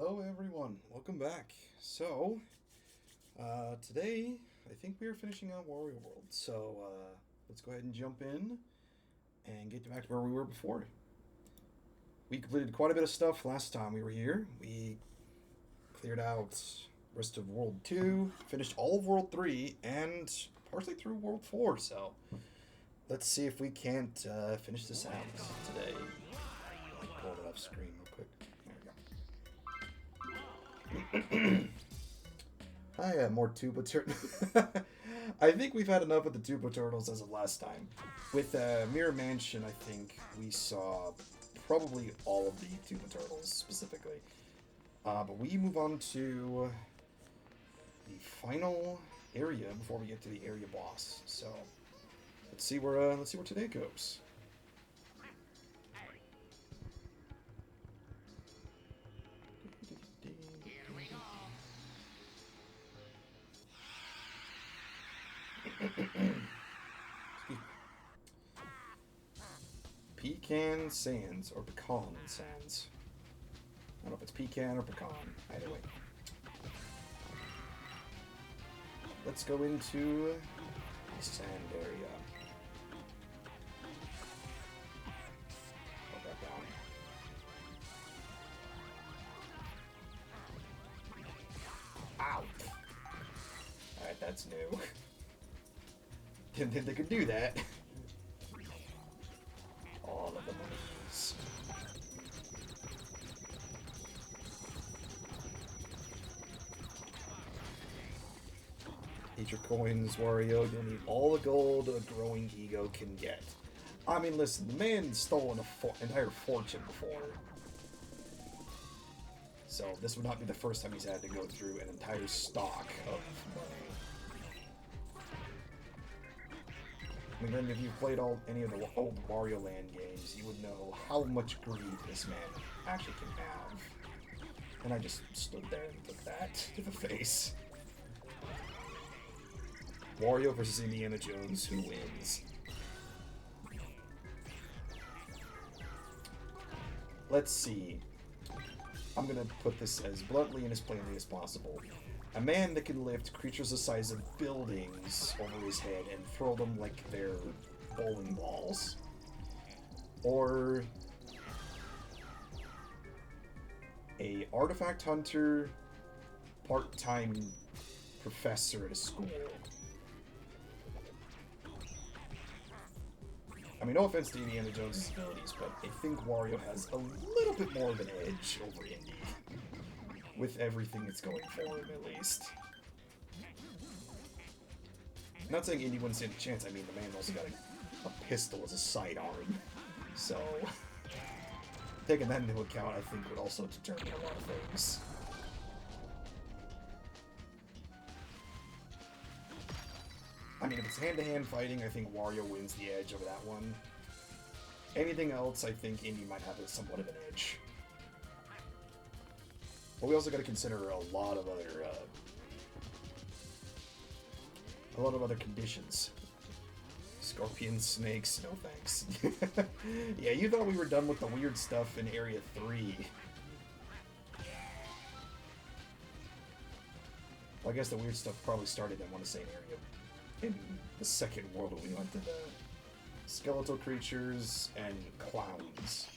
Hello everyone, welcome back. Today I think we are finishing out Wario World. Let's go ahead and jump in and get back to where we were before. We completed quite a bit of stuff last time we were here. We cleared out rest of World 2, finished all of World 3, and partially through World 4, so let's see if we can't finish this out today. I'll pull it off screen real quick. I have more tuba turtles. I think we've had enough of the tuba turtles as of last time. With Mirror Mansion, I think we saw probably all of the tuba turtles specifically. But we move on to the final area before we get to the area boss. So let's see where today goes. Pecan Sands, or Pecan Sands. I don't know if it's pecan or pecan. Either way. Let's go into the sand area. Put that down. Ow! Alright, that's new. Didn't think they could do that. All of the monies. Eat your coins, Wario. You'll need all the gold a growing ego can get. I mean, listen, the man's stolen an entire fortune before. So this would not be the first time he's had to go through an entire stock of money. I mean, if you've played any of the old Mario Land games, you would know how much greed this man actually can have. And I just stood there and took that to the face. Wario versus Indiana Jones, who wins? Let's see. I'm gonna put this as bluntly and as plainly as possible. A man that can lift creatures the size of buildings over his head and throw them like they're bowling balls. Or a artifact hunter, part-time professor at a school. I mean, no offense to Indiana Jones' abilities, but I think Wario has a little bit more of an edge over Indy. With everything that's going for him, at least. I'm not saying Indy wouldn't stand a chance, I mean, the man also got a pistol as a sidearm. So, taking that into account, I think would also determine a lot of things. I mean, if it's hand-to-hand fighting, I think Wario wins the edge over that one. Anything else, I think Indy might have somewhat of an edge. But we also got to consider a lot of other conditions. Scorpions, snakes, no thanks. Yeah, you thought we were done with the weird stuff in Area 3. Well, I guess the weird stuff probably started in, I want to say, in the second world when we went to the skeletal creatures and clowns.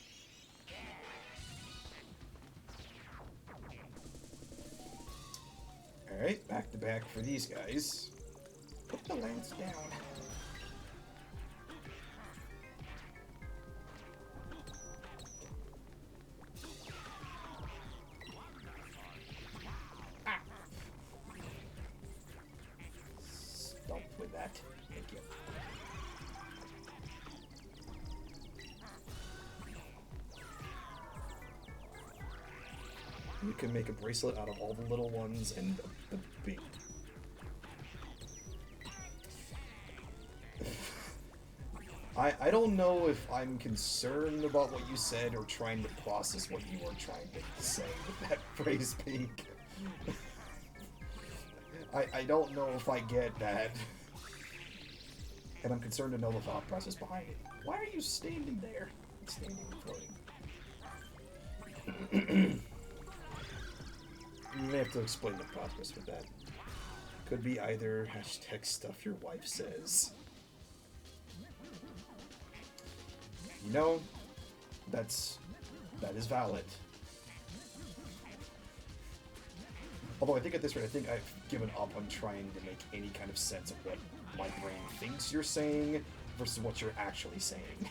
Alright, back to back for these guys. Put the lance down. Ah. Stop with that. Thank you. You can make a bracelet out of all the little ones and the big. I don't know if I'm concerned about what you said or trying to process what you were trying to say with that phrase, Pink. I don't know if I get that. And I'm concerned to know the thought process behind it. Why are you standing there? Standing and floating. You may have to explain the process with that. Could be either hashtag stuff your wife says. You know, that is valid. Although I think at this rate, I think I've given up on trying to make any kind of sense of what my brain thinks you're saying versus what you're actually saying.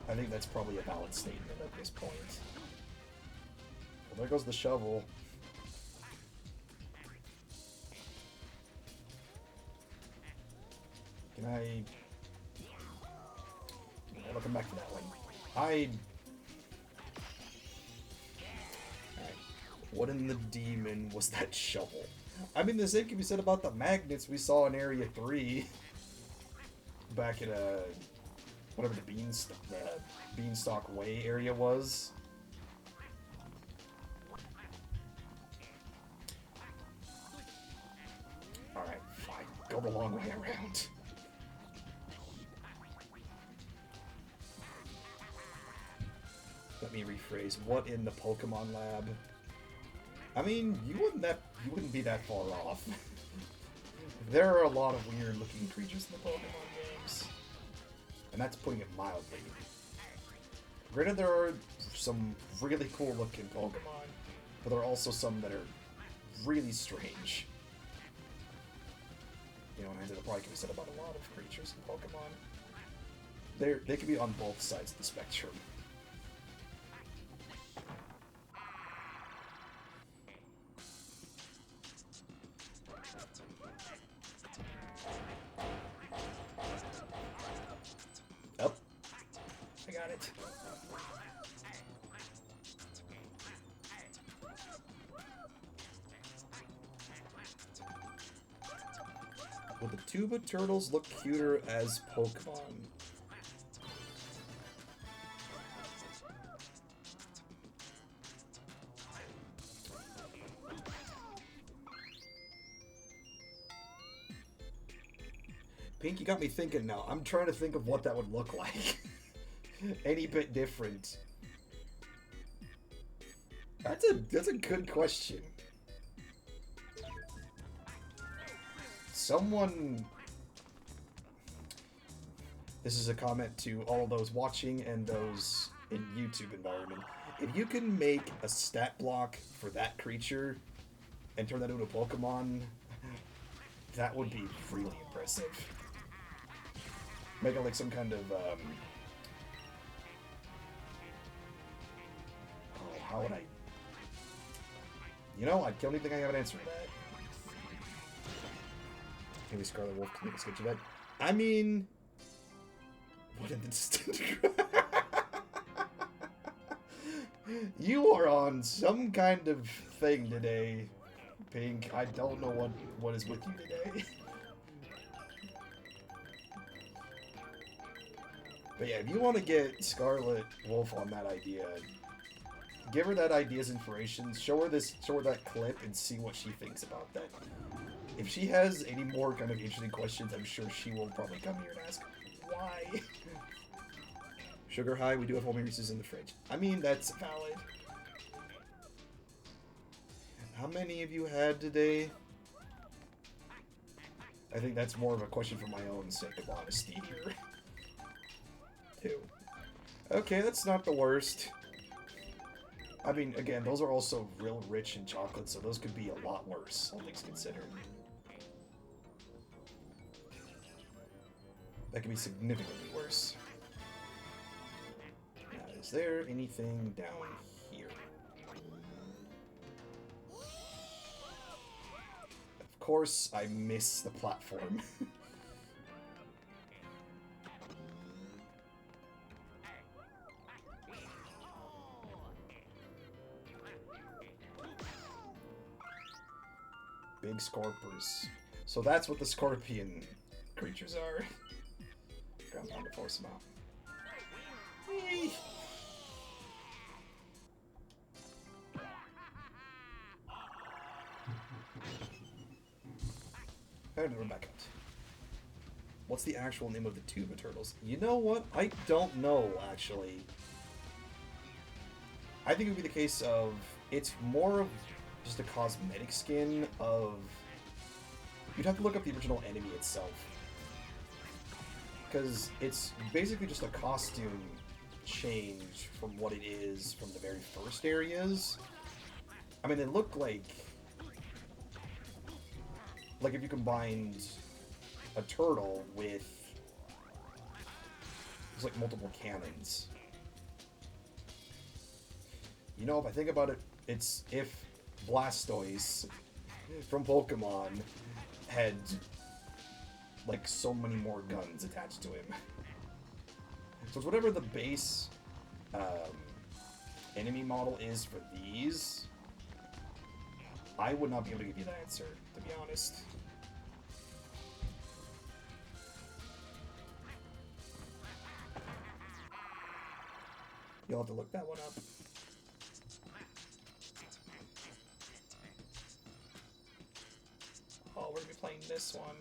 I think that's probably a valid statement at this point. Well, there goes the shovel. Can I... I'll come back to that one. Alright. What in the demon was that shovel? I mean, the same can be said about the magnets we saw in Area 3. Back at, whatever the Beanstalk Way area was. Alright, fine. Go the long way around. Let me rephrase. What in the Pokemon lab? I mean, you wouldn't be that far off. There are a lot of weird-looking creatures in the Pokemon games, and that's putting it mildly. Granted, there are some really cool-looking Pokemon, but there are also some that are really strange. You know, and that probably can be said about a lot of creatures in Pokemon. They can be on both sides of the spectrum. Oh, I got it. Will the tuba turtles look cuter as Pokemon? Pink, you got me thinking now. I'm trying to think of what that would look like. Any bit different. That's a good question. Someone... This is a comment to all those watching and those in YouTube environment. If you can make a stat block for that creature and turn that into a Pokemon, that would be really impressive. Make it like some kind of, oh, how would I... You know, I don't even think I have an answer to that. Maybe Scarlet Wolf can make a sketch of that. I mean... What in the distant... You are on some kind of thing today, Pink. I don't know what is with you today. But yeah, if you want to get Scarlet Wolf on that idea, give her that idea's inspiration, show her that clip, and see what she thinks about that. If she has any more kind of interesting questions, I'm sure she will probably come here and ask, why? Sugar High, we do have homemade Reese's in the fridge. I mean, that's valid. How many have you had today? I think that's more of a question for my own sake of honesty here. 2. Okay, that's not the worst. I mean, again, those are also real rich in chocolate, so those could be a lot worse, all things considered. That could be significantly worse. Now, is there anything down here? Of course, I miss the platform. Big Scorpers. So that's what the scorpion creatures are. Ground pound to force them out. Whee! And we're back out. What's the actual name of the tuba turtles? You know what? I don't know, actually. I think it would be the case of it's more of just a cosmetic skin of... You'd have to look up the original enemy itself. Because it's basically just a costume change from what it is from the very first areas. I mean, it looked like if you combined a turtle with there's like multiple cannons. You know, if I think about it, it's if Blastoise from Pokemon had like so many more guns attached to him. So it's whatever the base enemy model is for these. I would not be able to give you the answer, to be honest. You'll have to look that one up. Oh, we're gonna be playing this one.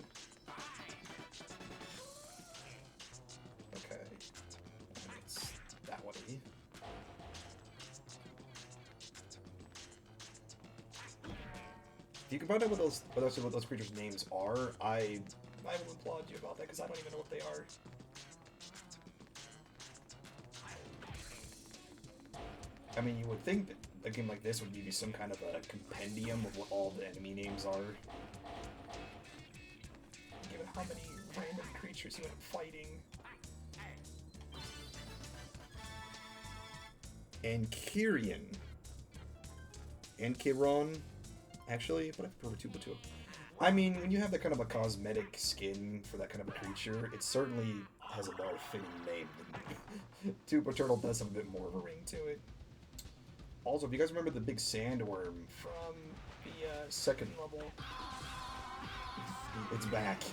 Okay. It's that one. If you can find out what those creatures' names are, I will applaud you about that, because I don't even know what they are. I mean, you would think that a game like this would give you some kind of a compendium of what all the enemy names are. Given how many random creatures you end up fighting. And Kyrian. And Chiron, actually, but I prefer Tubatula. I mean, when you have that kind of a cosmetic skin for that kind of a creature, it certainly has a more fitting name than Tubaturtle does have a bit more of a ring to it. Also, if you guys remember the big sandworm from the second level, it's back.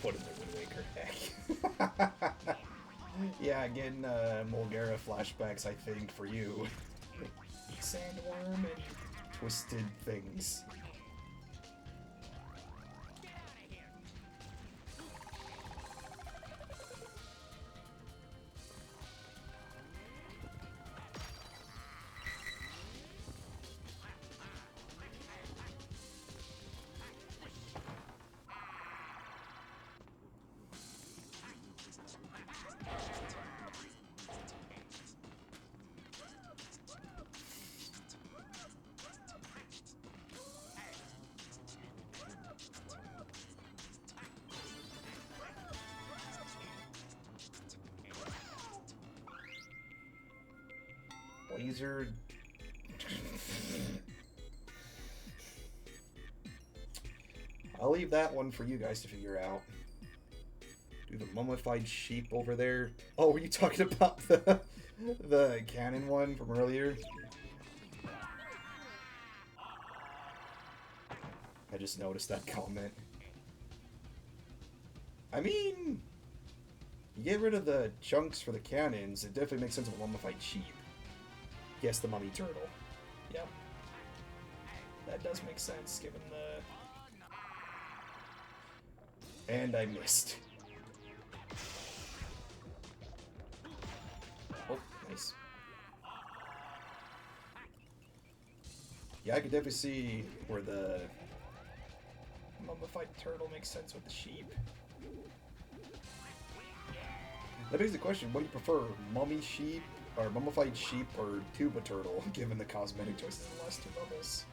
Put in the Wind Waker heck. Yeah, again, Mulgara flashbacks, I think, for you. Sandworm and twisted things. Wizard. I'll leave that one for you guys to figure out. Do the mummified sheep over there. Oh, were you talking about the cannon one from earlier? I just noticed that comment. I mean, you get rid of the chunks for the cannons, it definitely makes sense of a mummified sheep. Yes, the mummy turtle. Yep. That does make sense, given the... And I missed. Oh, nice. Yeah, I could definitely see where the mummified turtle makes sense with the sheep. That begs the question, what do you prefer, mummy sheep, or mummified sheep, or tuba turtle, given the cosmetic choices in the last two levels?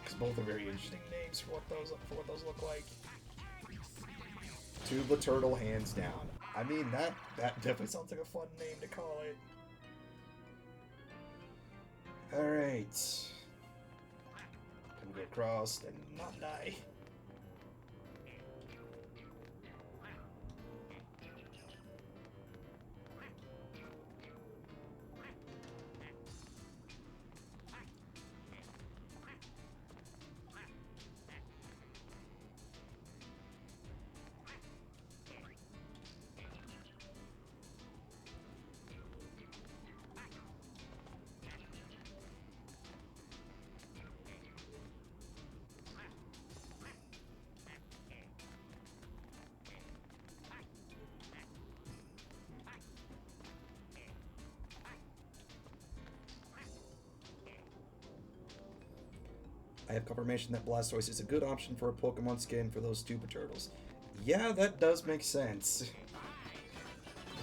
Because both are very interesting names for what those look like. Tuba turtle, hands down. I mean, that definitely sounds like a fun name to call it. Alright. Can we get across and not die? I have confirmation that Blastoise is a good option for a Pokemon skin for those stupid turtles. Yeah, that does make sense.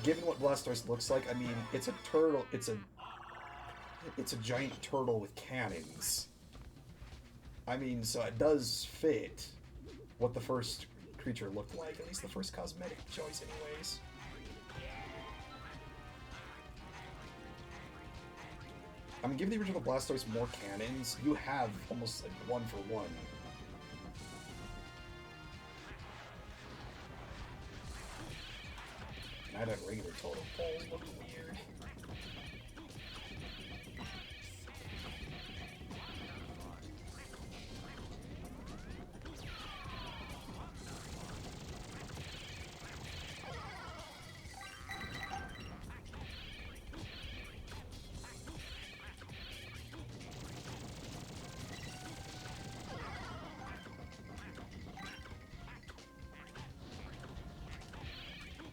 Given what Blastoise looks like, I mean, it's a turtle. It's a giant turtle with cannons. I mean, so it does fit what the first creature looked like, at least the first cosmetic choice, anyways. I mean, give the original Blastoise more cannons, you have almost like 1-for-1. And I had a regular totem pole look weird.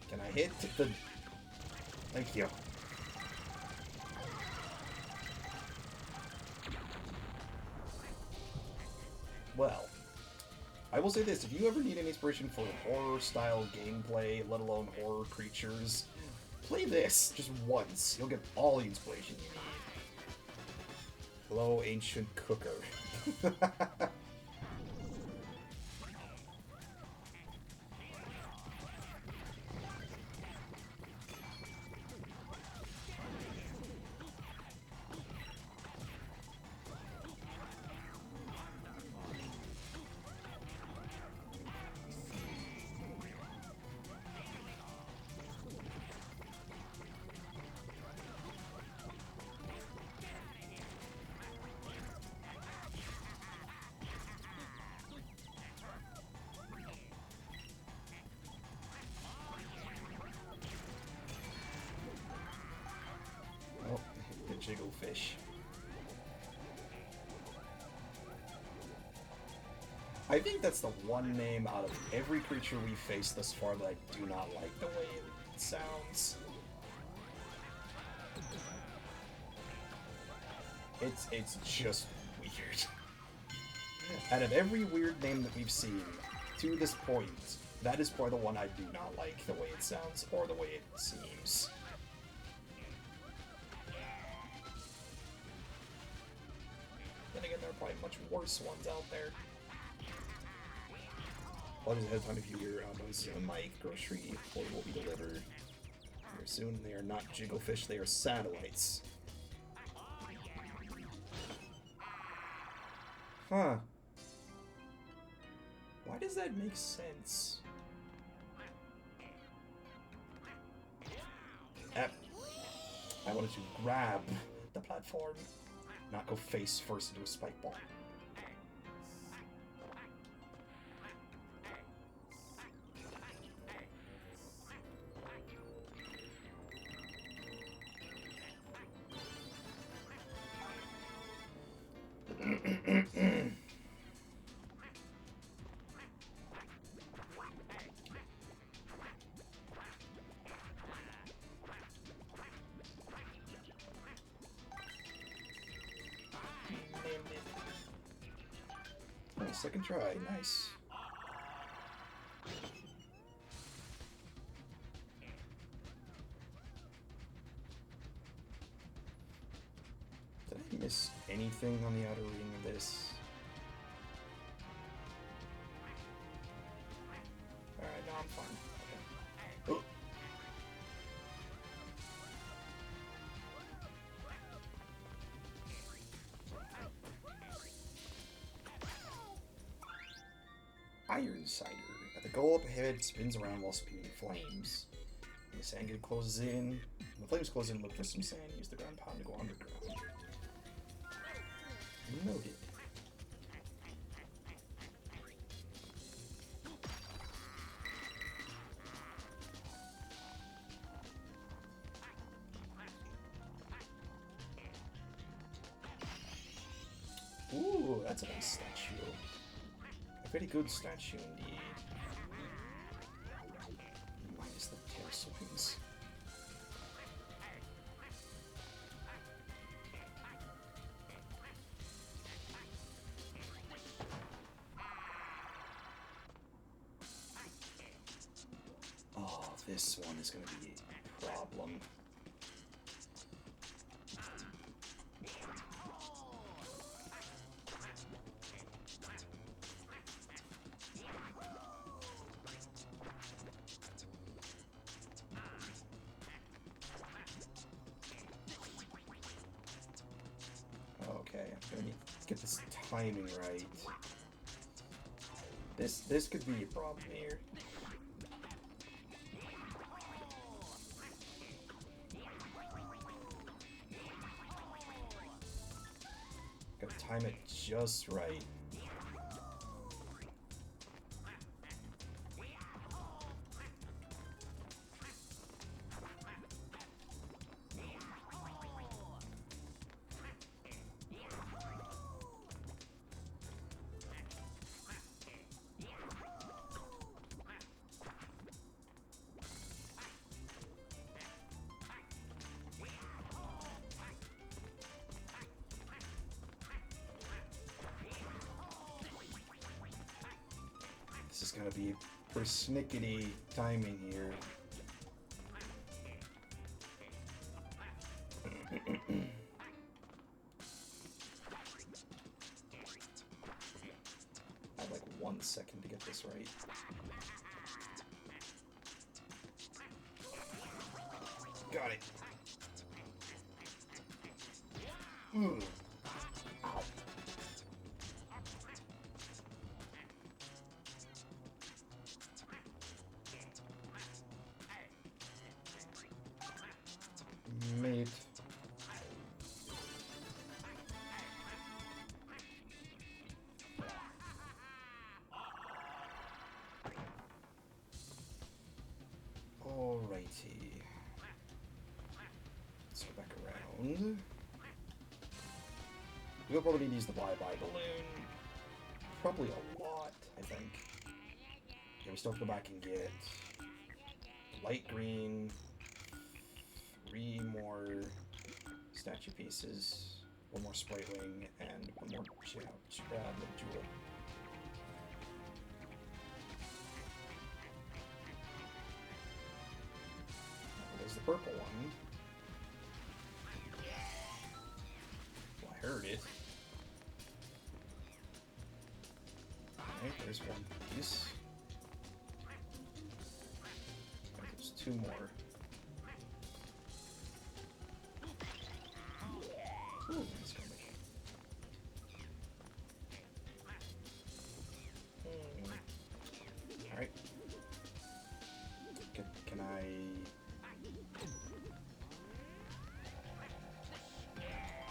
Can I hit the... Thank you. Well, I will say this, if you ever need any inspiration for horror-style gameplay, let alone horror creatures, play this just once. You'll get all the inspiration you need. Hello, ancient cooker. Oh, the jigglefish. I think that's the one name out of every creature we've faced thus far that I do not like the way it sounds. It's just weird. Out of every weird name that we've seen to this point, that is probably the one I do not like the way it sounds or the way it seems. Then again, there are probably much worse ones out there. Apologies ahead of time if you hear those my grocery order will be delivered here soon. They are not jigglefish, they are satellites. Huh. Why does that make sense? I wanted to grab the platform, not go face first into a spike ball. Second try, nice. Did I miss anything on the outer ring of this? Alright, no, I'm fine. Okay. Oh. Ironsider. The goal up ahead spins around while spewing flames. The sand gate closes in. When the flames close in, look for some sand. Use the ground pound to go underground. Noted. Ooh, that's a nice statue. A very good statue indeed. Minus the tail swings. this one is going to be a problem. Okay, I'm going to need to get this timing right. This could be a problem here. Gotta time it just right. This is gonna be persnickety timing here. I have like 1 second to get this right. Got it. Ow. Mate. Alrighty. Let's go back around. We'll probably need to use the bye-bye balloon. Probably a lot, I think. Okay, we still have to go back and get light green. 3 more statue pieces, 1 more sprite wing, and 1 more jewel. There's the purple one. Well, I heard it. Alright, there's 1 piece. There's 2 more. Ooh, nice comic. Alright. Can I...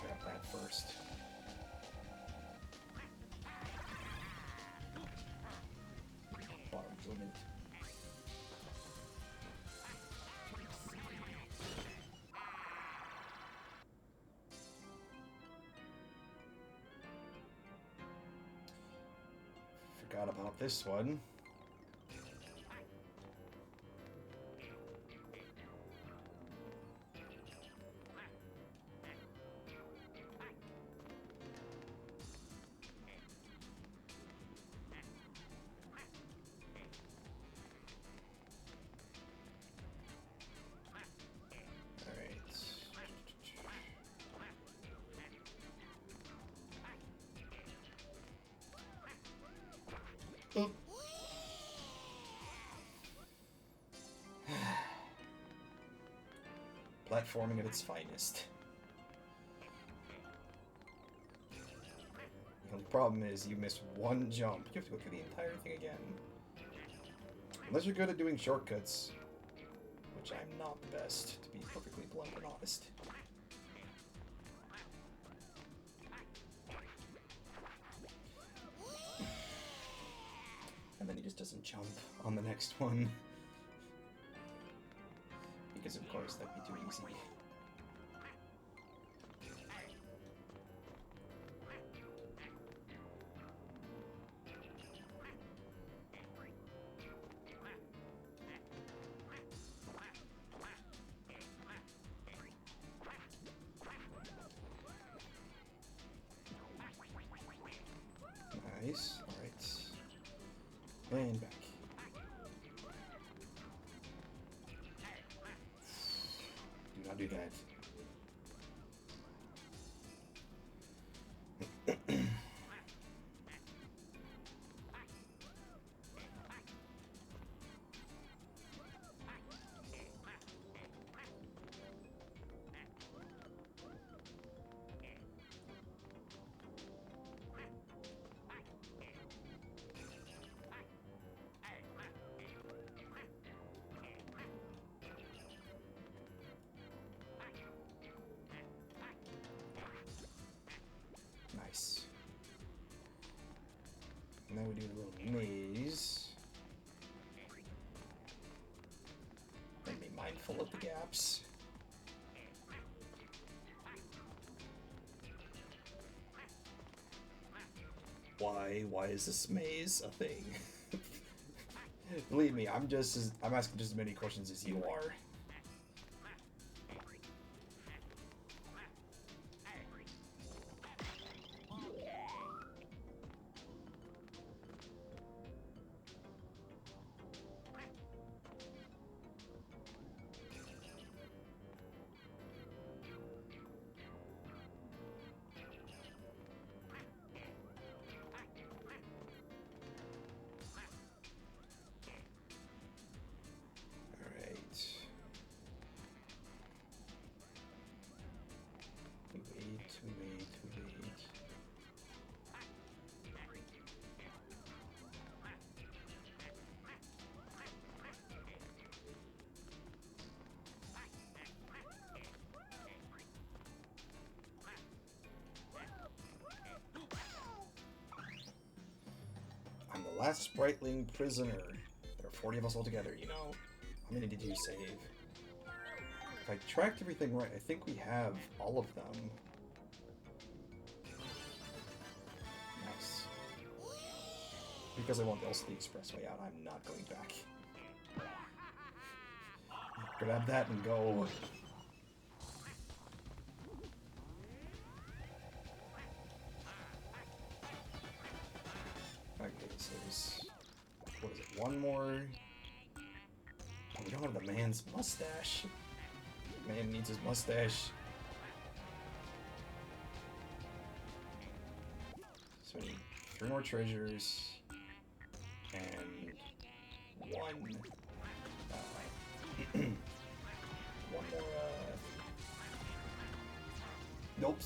grab that first? Bottom limit. Forgot about this one. Oh. Platforming at its finest. The only problem is you miss 1 jump. You have to go through the entire thing again. Unless you're good at doing shortcuts, which I'm not the best, to be perfectly blunt and honest. And then he just doesn't jump on the next one. Because of course that'd be too easy. Nice. Alright. And back. not do that. Nice. Now we do a little maze. And be mindful of the gaps. Why is this maze a thing? Believe me, I'm asking just as many questions as you are. I'm the last Spriteling prisoner. There are 40 of us altogether, you know. How many did you save? If I tracked everything right, I think we have all of them. Nice. Because I want also the expressway out, I'm not going back. Grab that and go. Okay, so there's... what is it? One more... oh, we don't have the man's mustache. Man needs his mustache. So we need 3 more treasures. And one... one more, nope.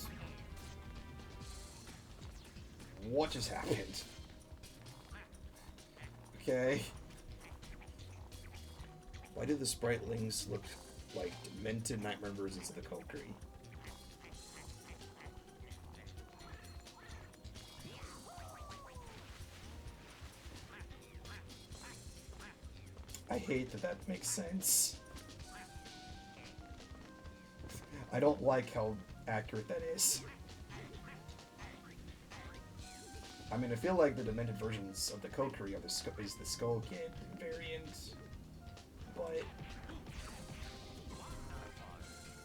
What just happened? Okay. Why do the Spritelings look like demented nightmare versions of the Kokiri? I hate that that makes sense. I don't like how accurate that is. I mean, I feel like the demented versions of the Kokiri are is the Skull Kid variant, but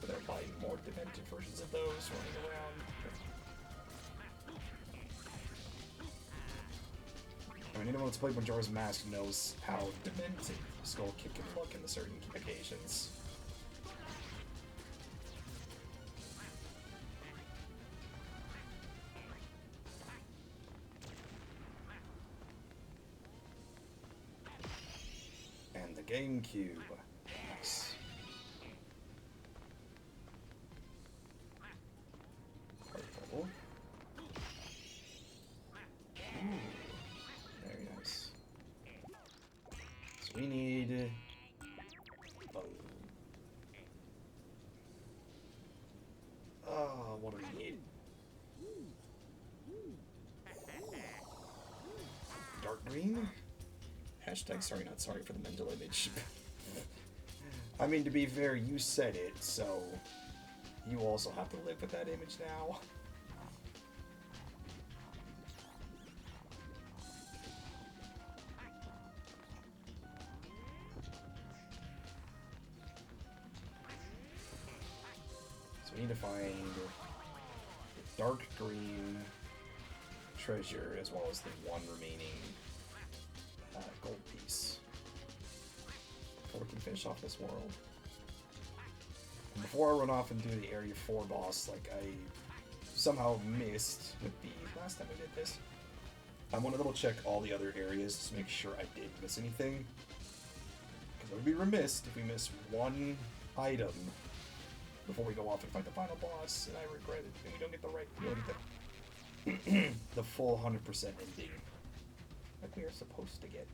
there are probably more demented versions of those running around. I mean, anyone that's played Majora's Mask knows how demented Skull Kid can look in certain occasions. And the GameCube. Nice. Purple. Ooh. Very nice. So we need... oh, what do we need? Dark green? Hashtag sorry not sorry for the mental image. I mean, to be fair, you said it, so you also have to live with that image now. So we need to find the dark green treasure as well as the one remaining gold piece before we can finish off this world. Before I run off and do the Area 4 boss, like I somehow missed with the last time I did this, I want to double check all the other areas to make sure I didn't miss anything. Because I would be remiss if we miss one item before we go off and fight the final boss, and I regret it, and we don't get the right, we don't get the full 100% ending like we are supposed to get.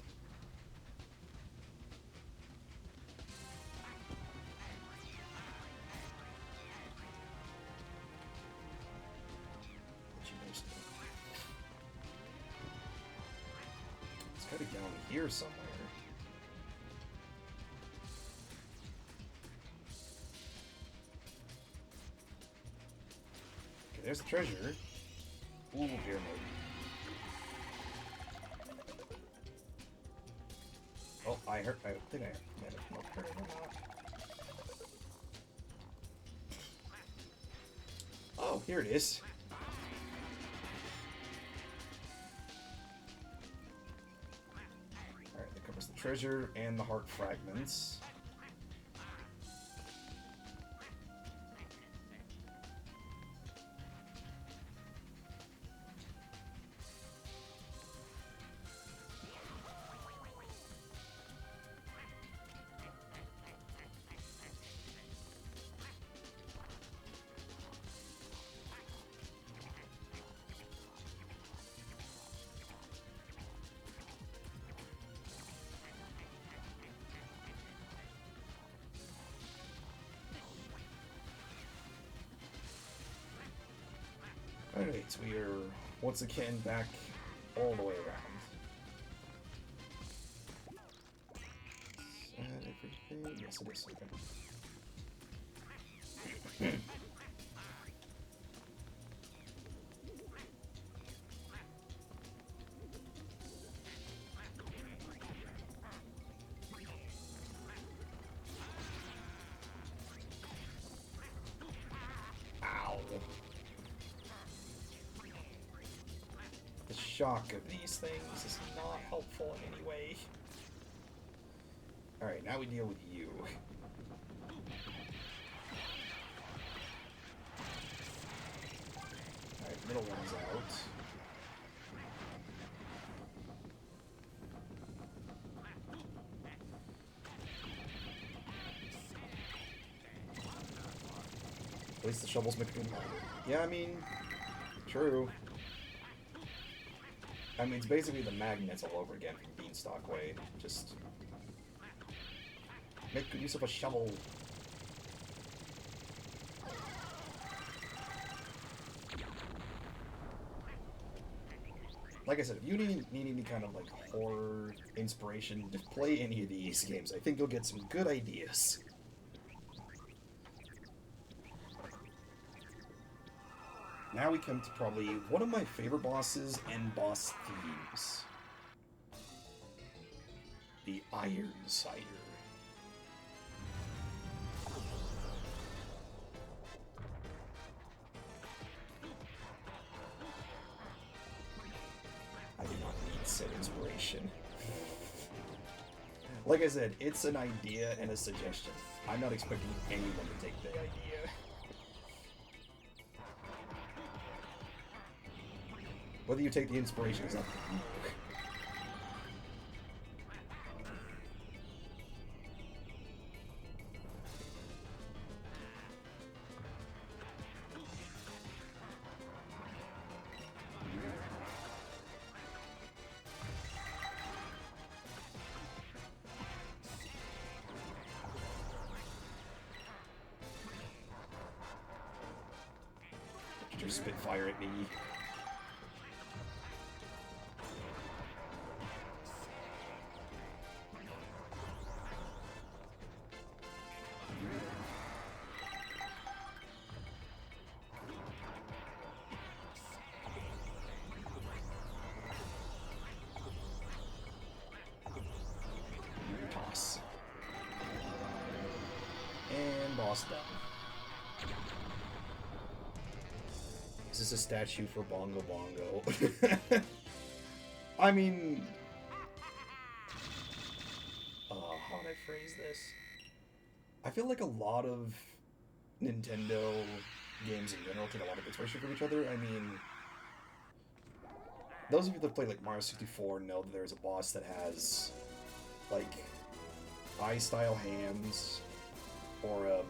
It's gotta be down here somewhere. Okay, there's the treasure. Ooh, pyramid. Oh, I think I might have heard it or not. Oh, here it is. Alright, that covers the treasure and the heart fragments. Alright, so we are once again back all the way around. Is that everything? Yes, it is. Okay. The shock of these things is not helpful in any way. Alright, now we deal with you. Alright, middle one's out. At least the shovels make a good mark. Yeah, I mean, true. I mean, it's basically the magnets all over again from Beanstalk Way. Just make good use of a shovel. Like I said, if you need any kind of like horror inspiration, just play any of these games. I think you'll get some good ideas. Now we come to probably one of my favorite bosses and boss themes. The Ironsider. I do not need said inspiration. Like I said, it's an idea and a suggestion. I'm not expecting anyone to take the idea. Whether you take the inspiration is up to you. Just spit fire at me. Toss. And boss done. Is this a statue for Bongo Bongo? I mean... how would I phrase this? I feel like a lot of Nintendo games in general take a lot of inspiration from each other. I mean, those of you that play like Mario 64 know that there's a boss that has like eye-style hands, or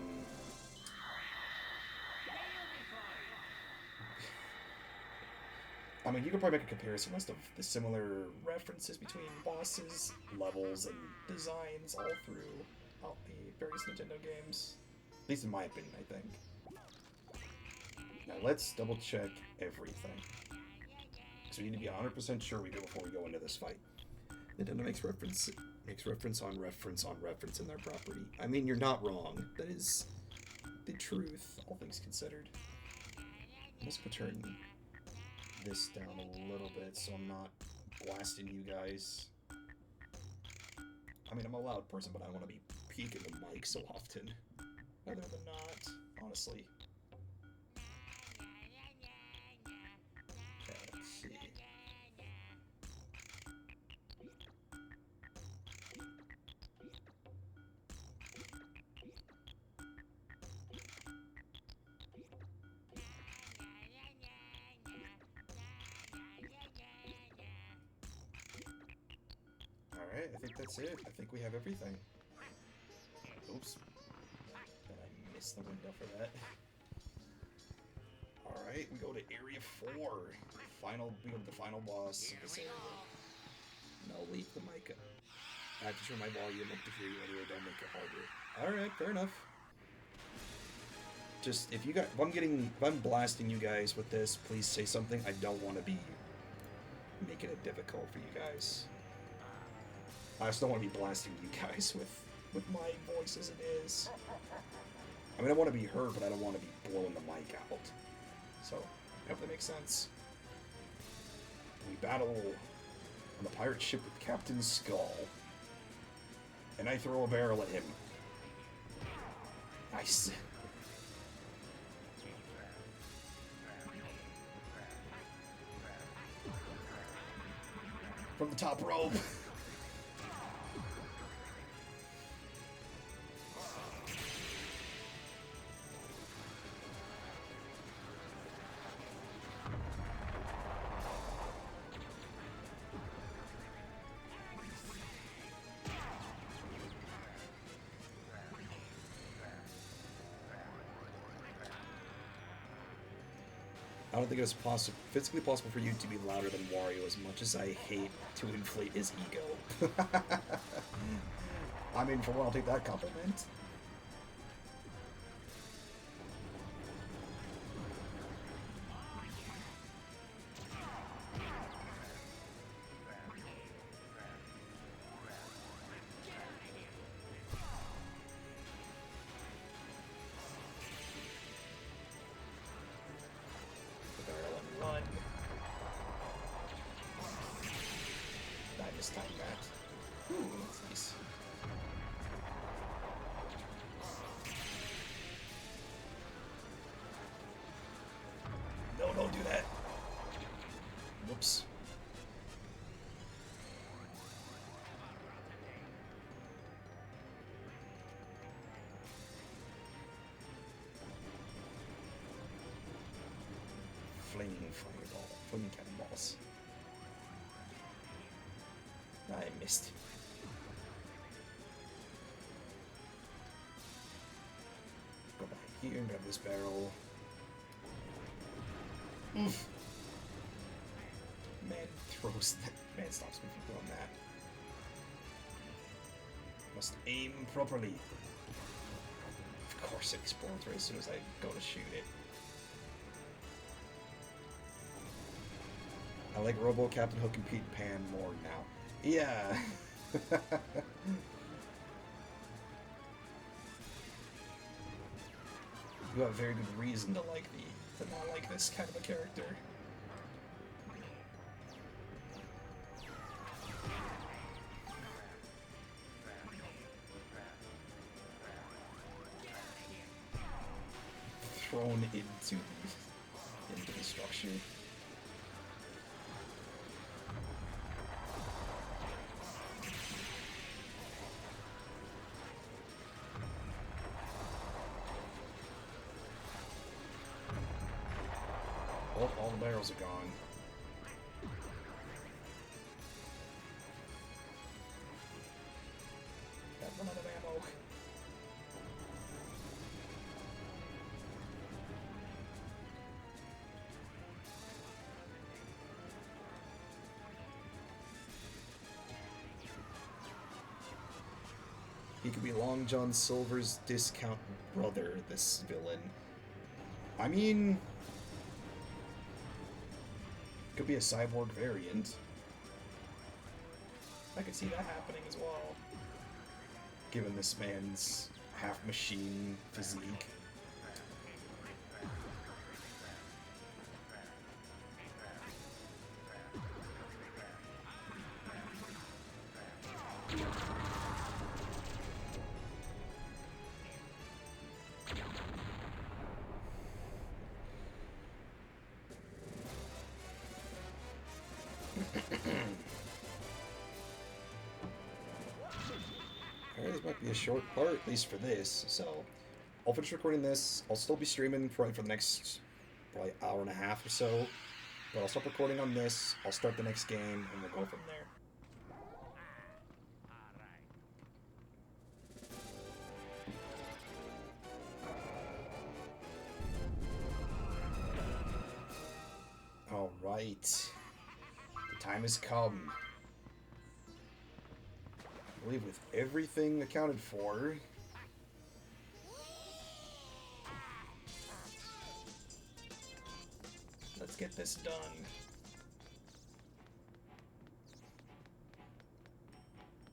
I mean, you could probably make a comparison list of the similar references between bosses, levels, and designs all throughout the various Nintendo games. At least in my opinion, I think. Now let's double check everything. So we need to be 100% sure we do before we go into this fight. Nintendo makes reference on reference on reference in their property. I mean, you're not wrong. That is the truth, all things considered. Let's turn this down a little bit so I'm not blasting you guys. I mean, I'm a loud person, but I don't want to be peeking the mic so often. Rather than not, honestly. Okay, let's see. Alright, I think that's it. I think we have everything. Oops. Did I miss the window for that? Alright, we go to Area 4. We go to the final boss of this area. No, leave the mic up. I have to turn my volume up to hear you anyway, don't make it harder. Alright, fair enough. Just, if I'm blasting you guys with this, please say something. I don't want to be making it difficult for you guys. I just don't want to be blasting you guys with my voice as it is. I mean, I want to be heard, but I don't want to be blowing the mic out. So, I hope that makes sense. We battle on the pirate ship with Captain Skull. And I throw a barrel at him. Nice. From the top rope. I don't think it's physically possible for you to be louder than Wario, as much as I hate to inflate his ego. I mean, for one, I'll take that compliment. Run. I mistimed that. Ooh, that's nice. No, don't do that. Whoops. Flaming cannonballs. I missed. Go back here and grab this barrel. Oof. Man throws that. Man stops me from throwing that. Must aim properly. Of course it explodes right as soon as I go to shoot it. I like Robo, Captain Hook, and Pete Pan more now. Yeah. You have a very good reason to not like this kind of a character. Thrown into the structure. Oh, all the barrels are gone. Got one out of ammo. He could be Long John Silver's discount brother, this villain. I mean, could be a cyborg variant. I could see that happening as well, given this man's half-machine physique. Alright, this might be a short part, at least for this, so I'll finish recording this. I'll still be streaming probably for the next probably hour and a half or so, but I'll stop recording on this, I'll start the next game, and we'll go from there. Alright, the time has come. I believe with everything accounted for, let's get this done.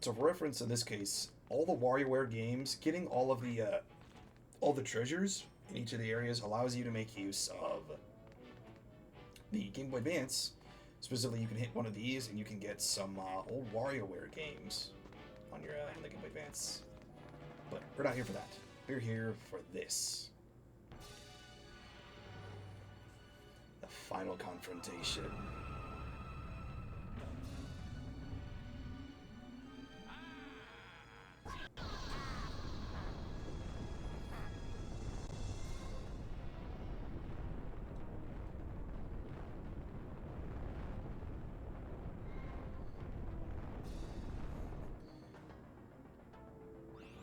So for reference in this case, all the WarioWare games, getting all the treasures in each of the areas allows you to make use of the Game Boy Advance. Specifically, you can hit one of these and you can get some old WarioWare games on your on the Game Boy Advance. But we're not here for that. We're here for this. The final confrontation.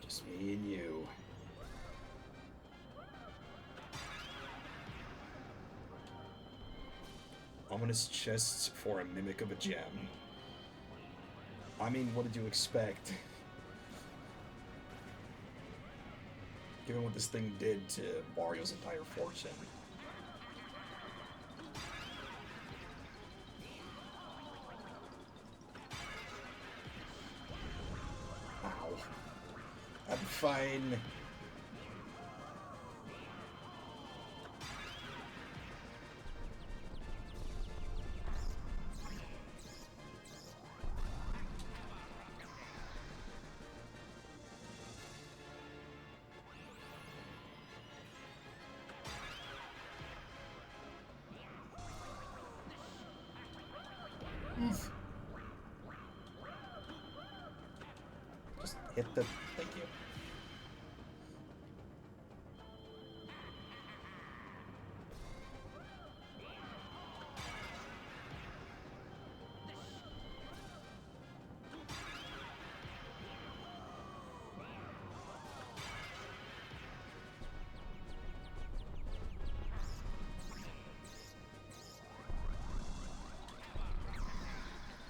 Just me and you. Ominous chests for a mimic of a gem. I mean, what did you expect? Given what this thing did to Wario's entire fortune. Ow. I'm fine. Just hit the... Thank you.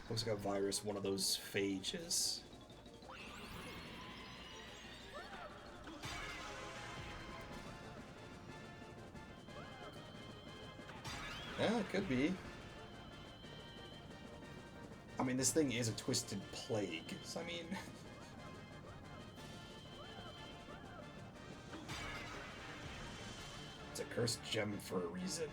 Looks like a virus, one of those phages. Yeah, it could be. I mean, this thing is a twisted plague, so I mean... It's a cursed gem for a reason.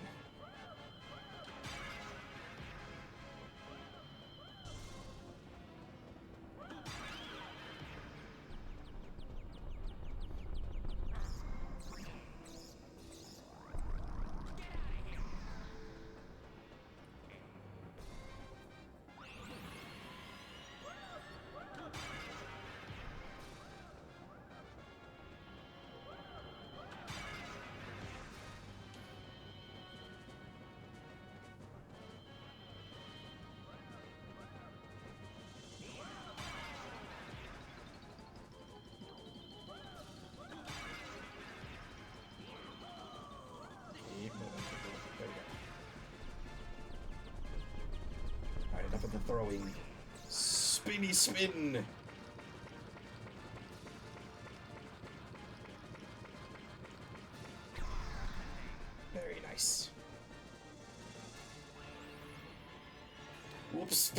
throwing. Spinny spin! Very nice. Whoops.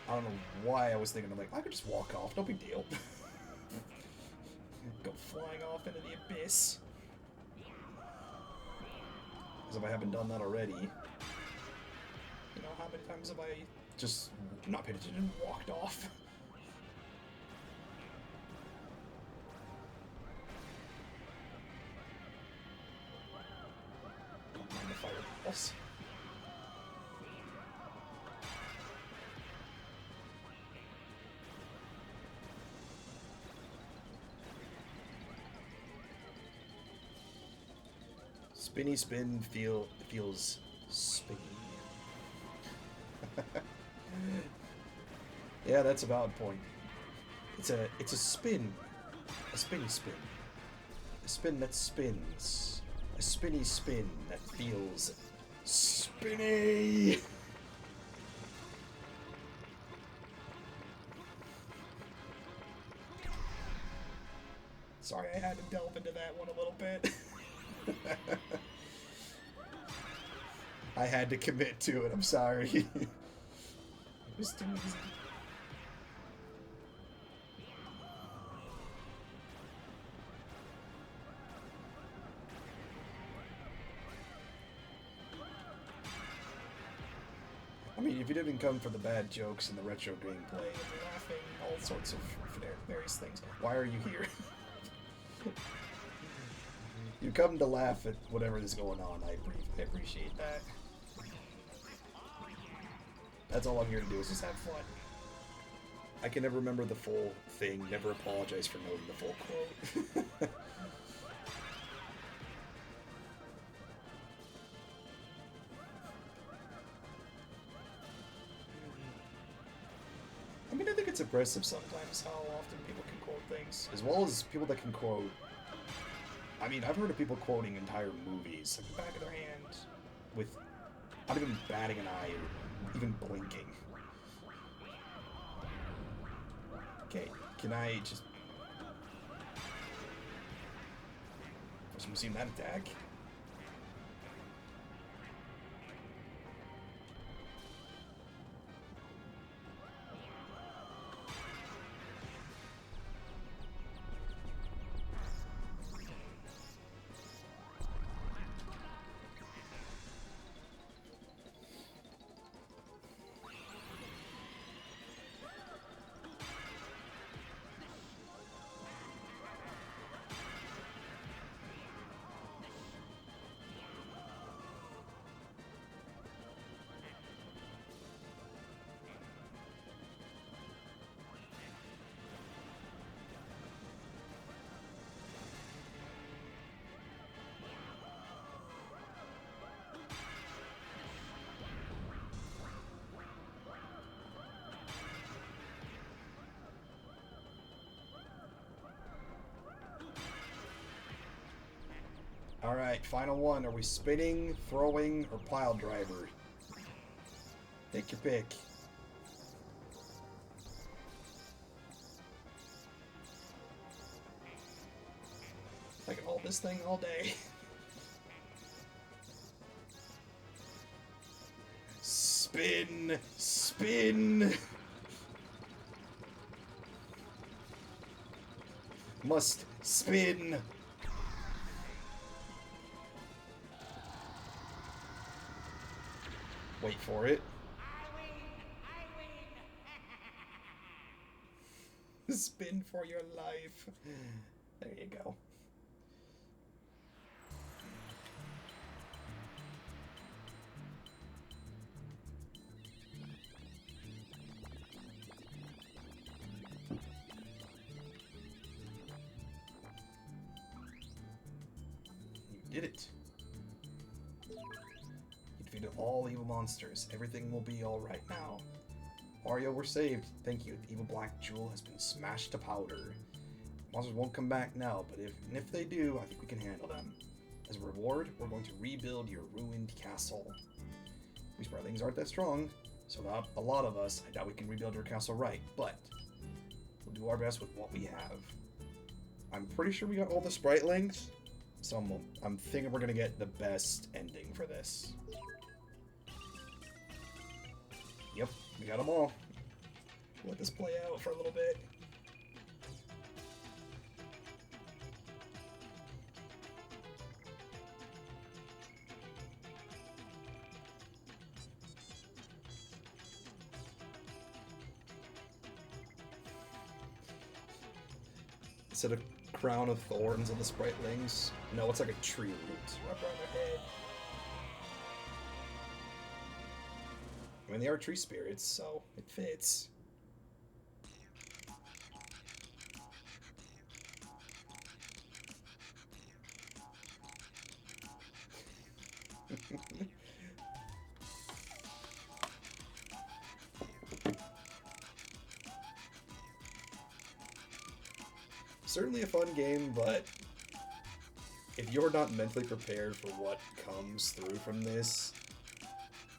I don't know why I was thinking, I'm like, I could just walk off, no big deal. Go flying off into the abyss. As if I haven't done that already. You know, how many times have I just not paid attention and walked off? Don't mind the fireballs. Spinny spin feels spinny. Yeah, that's a valid point. It's a spin. A spinny spin. A spin that spins. A spinny spin that feels spinny. Sorry, I had to delve into that one a little bit. I had to commit to it, I'm sorry. It was too easy. I mean, if you didn't come for the bad jokes and the retro gameplay and the laughing, all sorts of various things, why are you here? You come to laugh at whatever is going on. I appreciate that. That's all I'm here to do, is just have fun. I can never remember the full thing, never apologize for knowing the full quote. I mean, I think it's impressive sometimes how often people can quote things, as well as people that can quote. I mean, I've heard of people quoting entire movies, like the back of their hand, with not even batting an eye or even blinking. Okay, can I just... First time seen that attack. Alright, final one. Are we spinning, throwing, or pile driver? Take your pick. I can hold this thing all day. Spin! Spin! Must spin! Wait for it. Spin for your life. There you go. You did it. Defeated all evil monsters. Everything will be alright now. Wario, we're saved. Thank you. The evil black jewel has been smashed to powder. Monsters won't come back now, but if they do, I think we can handle them. As a reward, we're going to rebuild your ruined castle. These things aren't that strong. So not a lot of us. I doubt we can rebuild your castle right, but we'll do our best with what we have. I'm pretty sure we got all the spritlings, so I'm thinking we're gonna get the best ending for this. Yep, we got them all. Let this play out for a little bit. Instead of crown of thorns on the spritlings, no, it's like a tree root wrapped around their head. I mean, they are tree spirits, so it fits. Certainly a fun game, but if you're not mentally prepared for what comes through from this,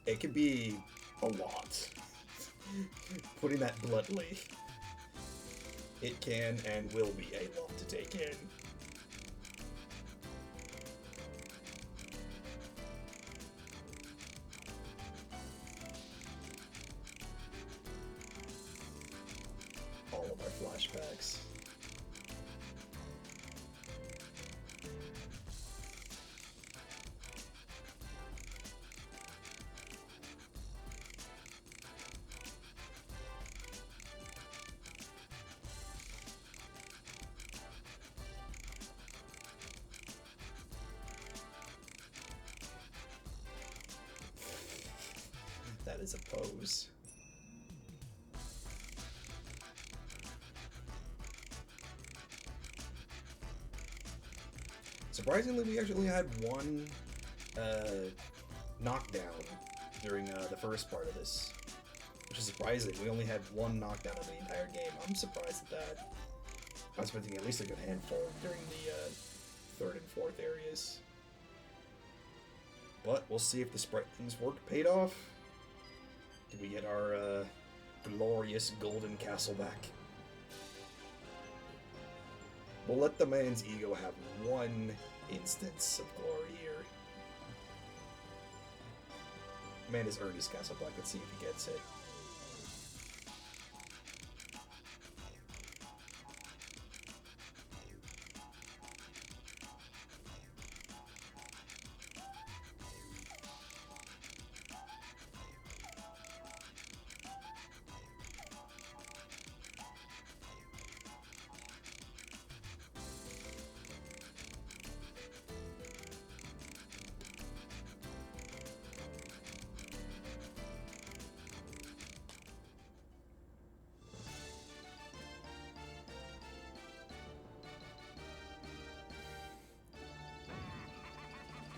it can be a lot. Putting that bluntly, it can and will be a lot to take in. All of our flashbacks. That is a pose. Surprisingly, we actually had one knockdown during the first part of this, which is surprising. We only had one knockdown of the entire game. I'm surprised at that. I was expecting at least a good handful during the third and fourth areas. But we'll see if the spritlings work paid off. Did we get our glorious golden castle back? We'll let the man's ego have one instance of glory here. Man has earned his castle back. Let's see if he gets it.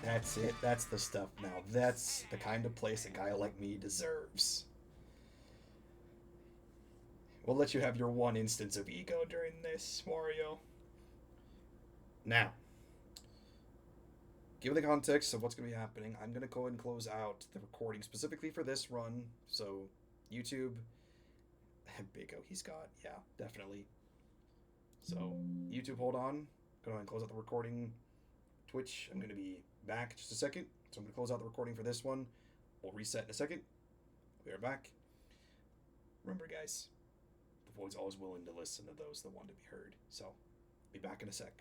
That's it. That's the stuff now. That's the kind of place a guy like me deserves. We'll let you have your one instance of ego during this, Wario. Now, given the context of what's going to be happening, I'm going to go ahead and close out the recording specifically for this run. So, YouTube, Big O, he's got, yeah, definitely. So, YouTube, hold on. Go ahead and close out the recording. Twitch, I'm going to be back in just a second. So, I'm going to close out the recording for this one. We'll reset in a second. We are back. Remember, guys, the void's always willing to listen to those that want to be heard. So, be back in a sec.